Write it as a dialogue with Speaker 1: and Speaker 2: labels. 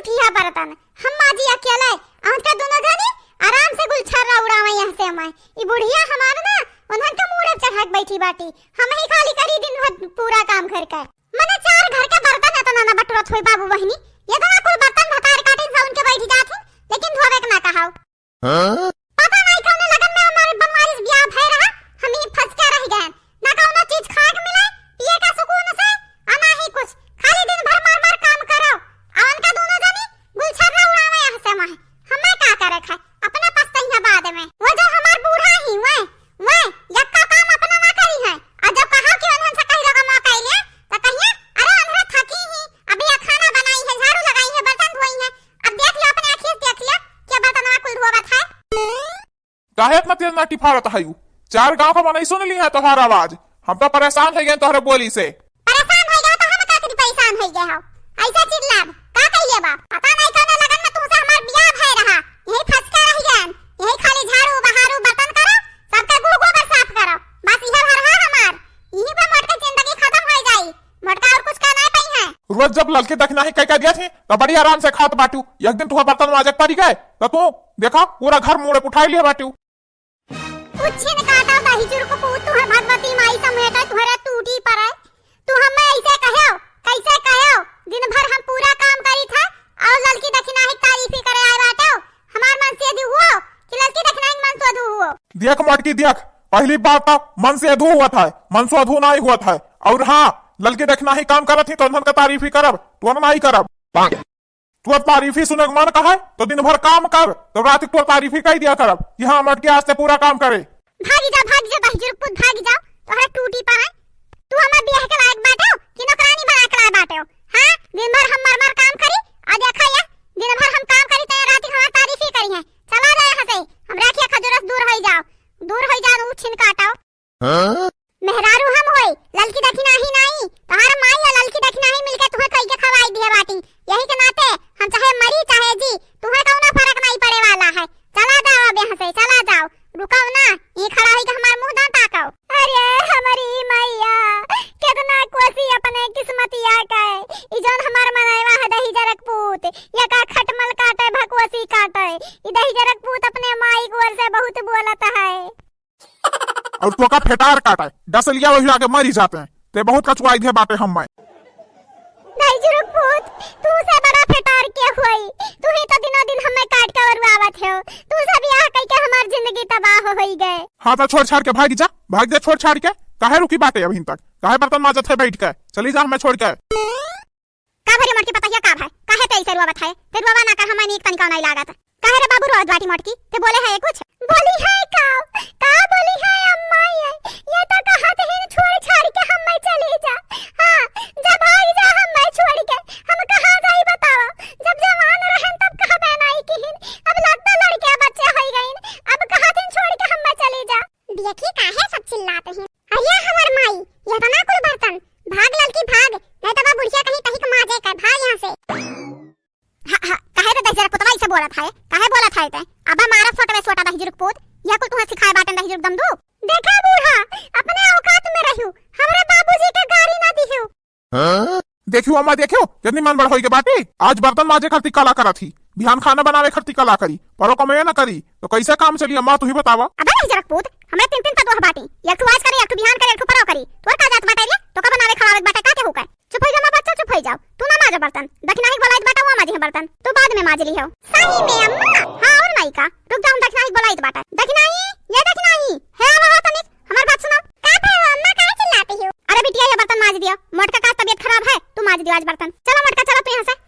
Speaker 1: उठी है बर्तन हम माजी अकेले आंट का दोनों जानी आराम से गुलछर्रा उड़ावे यहाँ से मैं ई बुढ़िया हमार ना उन्हन का मुंह चढ़ा के बैठी बाटी हम ही खाली करी दिन भर पूरा काम घर का मने 4 घर के बर्तन है तो ना बटुरत होई बाबू बहिनी ये तो ना कोई बर्तन भतार काटे से उनके बैठी जात लेकिन धोवे के ना कहाओ पता नहीं कौन लगन में हमारे बनवारी ब्याह भय रहा हम ही फंस के रह गए ना कौनो चीज खाए के मिले पिए का सुकून से आना ही कुछ खाली दिन भर मार मार काम करो आवन का दोनों जानी गुलछर्रा उड़ावे यहाँ से मैं हमें का करे खाए अपने पछताइया बाद में वो जो हमार बूढ़ा ही वे यक्का काम अपना ना करी है और जब कहा कि उन्हन से कही लगा मौका है तो कहिए अरे अंधरा थकी ही अभी ये खाना बनाई है झाड़ू लगाई है बर्तन धोई है अब देख लो अपने आंखें देख लिया क्या बर्तन ना कुल धोवत है
Speaker 2: काहे इतना तेज ना टिफारत है 4 गांव का मनई सुन ली है तोहार आवाज हम तो परेशान हो गए तोहरे बोली से
Speaker 1: परेशान हो गया तो हम का परेशान हो गए हो ऐसा चिल्ला का कहिए बा पता नहीं कौन लगन में तुमसे हमार बियाह भय रहा यही फंस के रह गए यही खाली झाड़ू बहारू बर्तन करो सबका गुड़ गोबर साफ करो बस यही हर है हमार यही पे मोट के जिंदगी खत्म हो जाई मोटका और कुछ करना पई है
Speaker 2: रोज जब लड़के देखना ही कह दिया थे तो बड़ी आराम से खात बाटू एक दिन तुहा बर्तन माजक पड़ी गए तो तू देखा पूरा घर मुड़े उठाई लिया बाटू
Speaker 1: कुछ न काटा दही जुर को पूत तू भगवती माई समेटा तुहरा टूटी पड़े तू हमें ऐसे कहयो कैसे कहयो दिन भर हम पूरा काम करी था और लड़की दखना ही तारीफ ही करे आए बाटो हमार मन से दू हुओ कि लड़की दखना ही मन से दू हुओ
Speaker 2: देख मटकी देख पहली बात तो मन से अधू हुआ था मन से अधू नहीं हुआ था और हाँ लड़की देखना ही काम करत थी तो उन्हन का तारीफ ही करब तो नहीं करब तू तारीफ ही सुने मन कहा तो दिन भर काम कर तो रात को तारीफ ही कह दिया करब यहाँ मटकी आज से पूरा काम करे
Speaker 1: भागी जा दहजुर पुत भागी जा तोहरा टूटी पड़े तू हमार बियाह के लायक बाटो कि नौकरानी बना के लायक बाटो हां दिन भर हम मर काम करी आ देखा या दिन भर हम काम करी तो रात हमार तारीफ ही करी है चला जा यहां से हम राखिया खजूरस दूर हो जाओ उछिन काटाओ मेहरारू हम होई ललकी दखिना ही नहीं तोहरा माई या ललकी दखिना ही मिलके तुम्हें कई के खवाई दिए बाटी यही के नाते हम चाहे मरी चाहे जी तुम्हें कौनो फर्क नहीं पड़े वाला है चला जाओ अब यहाँ से चला जाओ रुकाओ ना ये खड़ा होई के हमार मुंह दांत ताकाओ अरे हमारी मैया कितना कोसी अपने किस्मतिया का ई जोन हमार मनावा है दही जरक पूत या का खटमल काटे भकवसी काटे ई दही जरक पूत अपने माई को से बहुत बोलता है
Speaker 2: और तो का फेटार काटा है डसलिया वही आके मरी जाते हैं ते बहुत कचुआई थे बाटे हम में
Speaker 1: नहीं जुरुक पूत तू से बड़ा फेटार के हुई तू ही तो दिनों दिन हमें काट के वरवावत है तू सब यहाँ कह के हमार जिंदगी तबाह होई गए
Speaker 2: हाँ तो छोड़ छाड़ के भाग जा भाग दे छोड़ छाड़ के काहे रुकी बाटे अभी तक काहे बर्तन माजत है बैठ के चली जा हमें छोड़ के
Speaker 1: का भरी मटकी पता क्या है काहे ते ऐसे रुआवत है ते रुआवा ना कर हमें नीक तनिका नहीं लागत काहे रे बाबू रोज बाटी मटकी ते बोले है कुछ बोली है का बोली है अम्मा ये तो कहत है छोड़ छाड़ के हम चले जा हां जब भाग जा हम छोड़ के हम कहां जाई बताओ जब जवान रहन तब कहां बनाई किहिन अब लगता लड़के बच्चे हो गईन अब कहां दिन छोड़ के हम चले जा देखी काहे सब चिल्लाते हैं अरे हमर माई ये तो ना कोई बर्तन भाग लड़की भाग नहीं तो बुढ़िया कहीं कहीं को मार कर भाग यहां से काहे रे दहजर पुतवा ऐसे बोला था काहे बोला था ते अब मारा फोटो छोटा दहजर पुत या को तुहा सिखाए बाटन दहजर दम दू देखा बूढ़ा अपने औकात में रहू हमरे बाबूजी के गाड़ी ना दिहू
Speaker 2: हां देखियो अम्मा देखियो कितनी मन बड़ होई के बाटी आज बर्तन माजे खरती कला करा थी बिहान खाना बनावे खरती कला करी परो कमे ना करी तो कैसे काम चली अम्मा तू ही बतावा
Speaker 1: अबे दहजर पुत हमरे तीन पतो बाटी एक तो आज करे एक तो बिहान करे एक तो परो करी तोर का जात बाटे रे तो का बनावे खवावे बाटे काटे होकर चुप हो जा ना बच्चा चुप हो जाओ तू ना माज बर्तन दखना ही बोलाइत बाटा वो माजी है बर्तन तू बाद में माज ली हो सही में अम्मा हां और नहीं का रुक जा हम दखना ही बोलाइत बाटा दखना ही ये दखना ही है आवा तनिक हमार बात सुनो का भाई अम्मा काहे चिल्लाती हो अरे बिटिया ये बर्तन माज दियो मोटका का तबीयत खराब है तू माज दियो आज बर्तन चलो मोटका चलो तू यहां से